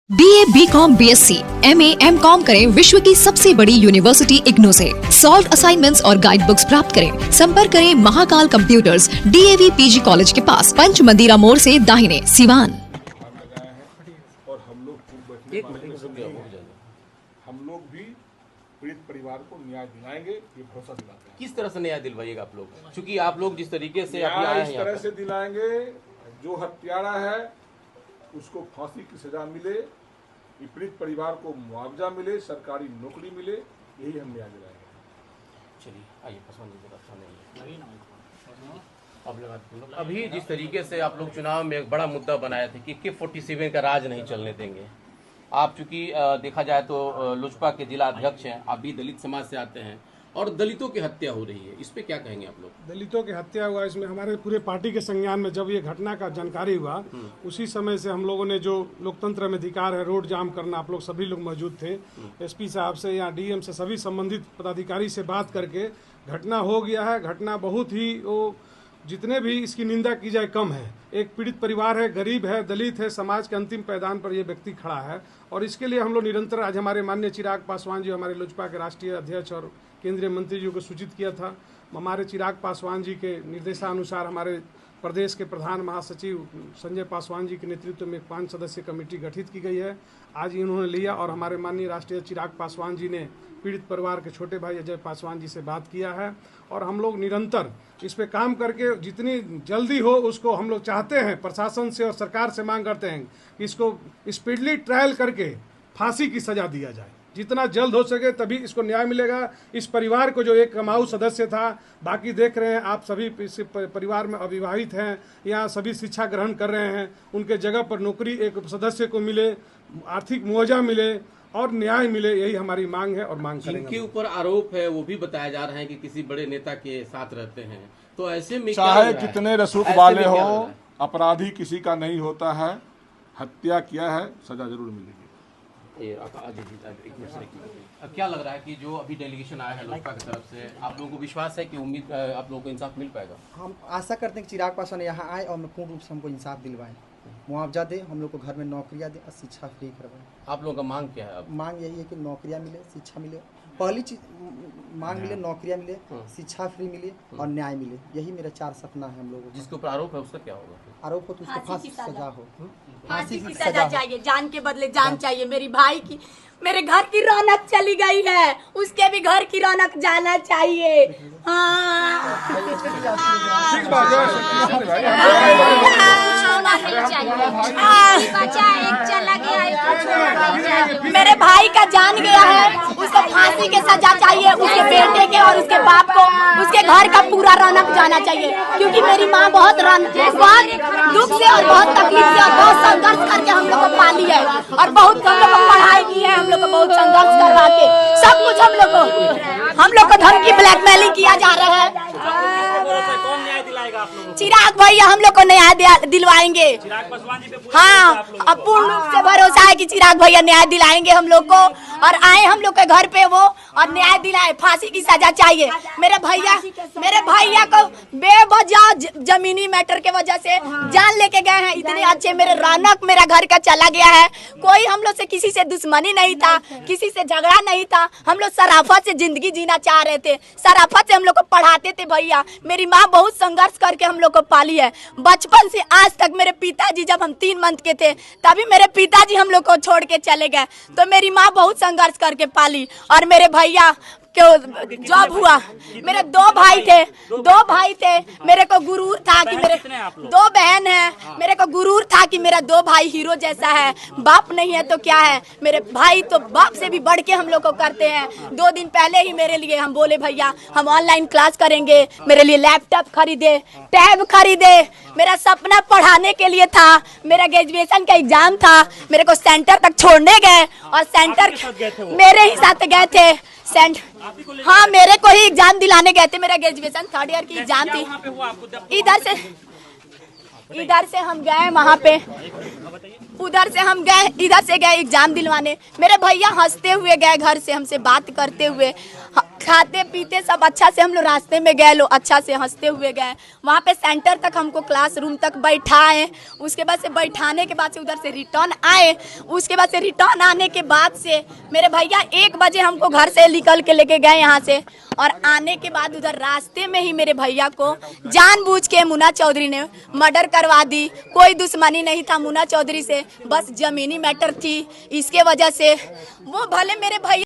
BA, BCom, BSc, MA, MCom करें विश्व की सबसे बड़ी यूनिवर्सिटी इग्नू से। सॉल्व असाइनमेंट्स और गाइड बुक्स प्राप्त करें। संपर्क करें Mahakal computers, DAV PG college के पास, पंच मंदिरा मोड़ से दाहिने, सिवान। और हम लोग भी पीड़ित परिवार को न्याय दिलाएंगे, ये भरोसा दिलाते हैं। किस तरह से न्याय दिलवाइएगा आप लोग, क्योंकि आप लोग जिस तरीके से अभी आए हैं इस तरह से दिलाएंगे, जो हत्यारा है उसको फांसी की सजा मिले, पीड़ित परिवार को मुआवजा मिले, सरकारी नौकरी मिले, यही हम न्याय दिलाएंगे। चलिए आइए अभी जिस तरीके से आप लोग चुनाव में एक बड़ा मुद्दा बनाए थे कि K47 का राज नहीं चलने देंगे। आप चूंकि देखा जाए तो लोजपा के जिला अध्यक्ष हैं, आप भी दलित समाज से आते हैं और दलितों की हत्या हो रही है, इस पे क्या कहेंगे आप लोग? दलितों की हत्या हुआ, इसमें हमारे पूरे पार्टी के संज्ञान में जब ये घटना का जानकारी हुआ उसी समय से हम लोगों ने, जो लोकतंत्र में अधिकार है रोड जाम करना, आप लोग सभी लोग मौजूद थे, SP साहब से या DM से सभी संबंधित पदाधिकारी से बात करके घटना हो गया है। घटना बहुत ही, वो जितने भी इसकी निंदा की जाए कम है। एक पीड़ित परिवार है, गरीब है, दलित है, समाज के अंतिम पैदान पर यह व्यक्ति खड़ा है और इसके लिए हम लोग निरंतर, आज हमारे माननीय चिराग पासवान जी, हमारे लोजपा के राष्ट्रीय अध्यक्ष और केंद्रीय मंत्री जी को सूचित किया था। हमारे चिराग पासवान जी के निर्देशानुसार हमारे प्रदेश के प्रधान महासचिव संजय पासवान जी के नेतृत्व में 5 सदस्यीय कमेटी गठित की गई है। आज इन्होंने लिया और हमारे माननीय राष्ट्रीय चिराग पासवान जी ने पीड़ित परिवार के छोटे भाई अजय पासवान जी से बात किया है और हम लोग निरंतर इस पे काम करके जितनी जल्दी हो उसको हम लोग चाहते हैं, प्रशासन से और सरकार से मांग करते हैं कि इसको स्पीडली ट्रायल करके फांसी की सजा दिया जाए। जितना जल्द हो सके तभी इसको न्याय मिलेगा। इस परिवार को, जो एक कमाऊ सदस्य था, बाकी देख रहे हैं आप सभी इस परिवार में अविवाहित हैं या सभी शिक्षा ग्रहण कर रहे हैं, उनके जगह पर नौकरी एक सदस्य को मिले, आर्थिक मुआवजा मिले और न्याय मिले, यही हमारी मांग है और मांग करेंगे। जिनके ऊपर आरोप है वो भी बताया जा रहा है कि किसी बड़े नेता के साथ रहते हैं, तो ऐसे में चाहे कितने रसूख वाले हो, अपराधी किसी का नहीं होता है। हत्या किया है, सजा जरूर मिलेगी। क्या लग रहा है कि जो अभी डेलीगेशन आया है लोजपा की तरफ से, आप लोगों को विश्वास है कि उम्मीद आप लोगों को इंसाफ मिल पाएगा? हम आशा करते हैं कि चिराग पासवान यहाँ आए और पूर्ण रूप से हमको इंसाफ दिलवाएं, मुआवजा दे, हम लोग को घर में नौकरियां दे और शिक्षा फ्री करवाएं। आप लोगों का मांग क्या है अब? मांग यही है कि नौकरियां मिले, शिक्षा मिले, पहली चीज मांग मिले, नौकरियां मिले, शिक्षा फ्री मिले और न्याय मिले, यही मेरा 4 सपना है हम लोगों को। जिसके ऊपर आरोप है उसका क्या होगा? आरोप हो तो उसको फांसी की सजा हो, फांसी की सजा चाहिए, जान के बदले जान चाहिए। मेरी भाई की, मेरे घर की रौनक चली गई है, उसके भी घर की रौनक जाना चाहिए। मेरे भाई का जान गया है, उसको फांसी की सजा चाहिए, उसके बेटे के और उसके बाप को, उसके घर का पूरा रौनक जाना चाहिए। क्योंकि मेरी माँ बहुत दुख से और बहुत तकलीफ से और बहुत संघर्ष करके हम लोग को पाली है और बहुत हम लोग को पढ़ाई की है, हम लोग को बहुत संघर्ष करवा के सब कुछ हम लोग को धमकी ब्लैकमेलिंग किया जा रहा है। चिराग भैया हम लोग को न्याय दिलवाएंगे। हाँ, अब पूर्ण रूप से भरोसा है कि चिराग भैया न्याय दिलाएंगे हम लोग को और आए हम लोग के घर पे वो और न्याय दिलाए। फांसी की सजा चाहिए। मेरे भैया को बेवजह जमीनी मैटर के वजह से जान लेके गए हैं। इतने अच्छे मेरे रौनक मेरा घर का चला गया है। कोई हम लोग से किसी से दुश्मनी नहीं था, किसी से झगड़ा नहीं था। हम लोग शराफत से जिंदगी जीना चाह रहे थे, शराफत से हम लोग को पढ़ाते थे। भैया मेरी माँ बहुत संघर्ष करके हम लोग को पाली है। बचपन से आज तक मेरे पिताजी, जब हम 3 मंथ के थे तभी मेरे पिताजी हम लोग को छोड़ के चले गए, तो मेरी माँ बहुत संघर्ष करके पाली। और मेरे भैया जॉब हुआ, मेरे 2 भाई थे। मेरे को गुरूर था कि मेरे 2 बहन है, मेरे को गुरूर था कि मेरा 2 भाई हीरो जैसा है। बाप नहीं है तो क्या है, मेरे भाई तो बाप से भी बढ़ के हम लोग को करते हैं। 2 दिन पहले ही मेरे लिए हम बोले भैया हम ऑनलाइन क्लास करेंगे, मेरे लिए लैपटॉप खरीदे, टैब खरीदे। मेरा सपना पढ़ाने के लिए था, मेरा ग्रेजुएशन का एग्जाम था, मेरे को सेंटर तक छोड़ने गए और सेंटर मेरे ही साथ गए थे। हाँ, मेरे को ही एग्जाम दिलाने गए थे। मेरा ग्रेजुएशन 3rd ईयर की एग्जाम थी। इधर से हम गए वहाँ पे, इधर से गए एग्जाम दिलवाने। मेरे भैया हंसते हुए गए घर से, हमसे बात करते हुए। खाते पीते सब अच्छा से हम लोग रास्ते में गए, लो अच्छा से हंसते हुए गए। वहाँ पे सेंटर तक हमको क्लासरूम तक बैठाए, उसके बाद से बैठाने के बाद से उधर से रिटर्न आए। उसके बाद से रिटर्न आने के बाद से मेरे भैया 1 बजे हमको घर से निकल के लेके गए यहाँ से, और आने के बाद उधर रास्ते में ही मेरे भैया को जानबूझ के मुन्ना चौधरी ने मर्डर करवा दी। कोई दुश्मनी नहीं था मुन्ना चौधरी से, बस जमीनी मैटर थी। इसके वजह से वो भले मेरे भैया